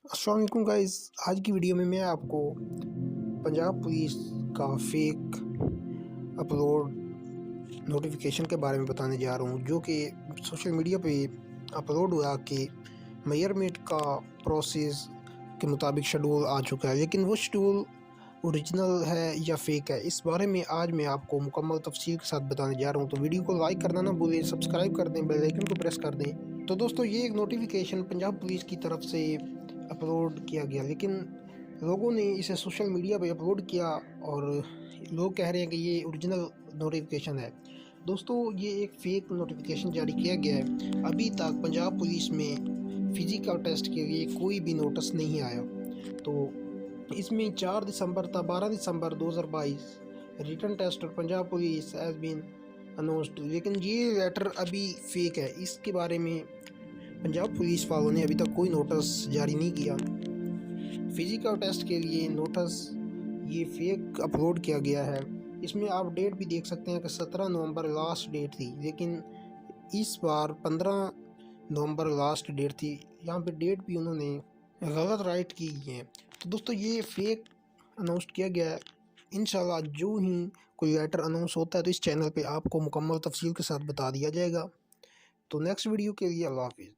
السلام علیکم گائز، آج کی ویڈیو میں آپ کو پنجاب پولیس کا فیک اپلوڈ نوٹیفیکیشن کے بارے میں بتانے جا رہا ہوں، جو کہ سوشل میڈیا پہ اپلوڈ ہوا کہ میئر میٹ کا پروسیس کے مطابق شیڈول آ چکا ہے، لیکن وہ شیڈول اوریجنل ہے یا فیک ہے، اس بارے میں آج میں آپ کو مکمل تفصیل کے ساتھ بتانے جا رہا ہوں۔ تو ویڈیو کو لائک کرنا نہ بھولیں، سبسکرائب کر دیں، بیل آئیکن کو پریس کر دیں۔ تو دوستو، یہ ایک نوٹیفیکیشن پنجاب پولیس کی طرف سے اپلوڈ کیا گیا، لیکن لوگوں نے اسے سوشل میڈیا پہ اپلوڈ کیا اور لوگ کہہ رہے ہیں کہ یہ اوریجنل نوٹیفیکیشن ہے۔ دوستو، یہ ایک فیک نوٹیفیکیشن جاری کیا گیا ہے۔ ابھی تک پنجاب پولیس میں فزیکل ٹیسٹ کے لیے کوئی بھی نوٹس نہیں آیا، تو اس میں 4 دسمبر تا 12 دسمبر 2022 ریٹن ٹیسٹ اور Punjab police has been announced, لیکن یہ لیٹر ابھی فیک ہے۔ اس کے بارے میں پنجاب پولیس والوں نے ابھی تک کوئی نوٹس جاری نہیں کیا۔ فزیکل ٹیسٹ کے لیے نوٹس یہ فیک اپلوڈ کیا گیا ہے۔ اس میں آپ ڈیٹ بھی دیکھ سکتے ہیں کہ 17 نومبر لاسٹ ڈیٹ تھی، لیکن اس بار 15 نومبر لاسٹ ڈیٹ تھی۔ یہاں پہ ڈیٹ بھی انہوں نے غلط رائٹ کی ہے۔ تو دوستو، یہ فیک اناؤنس کیا گیا ہے۔ انشاءاللہ جو ہی کوئی لیٹر اناؤنس ہوتا ہے تو اس چینل پہ آپ کو مکمل تفصیل کے ساتھ بتا دیا جائے گا۔ تو نیکسٹ ویڈیو کے لیے اللہ حافظ۔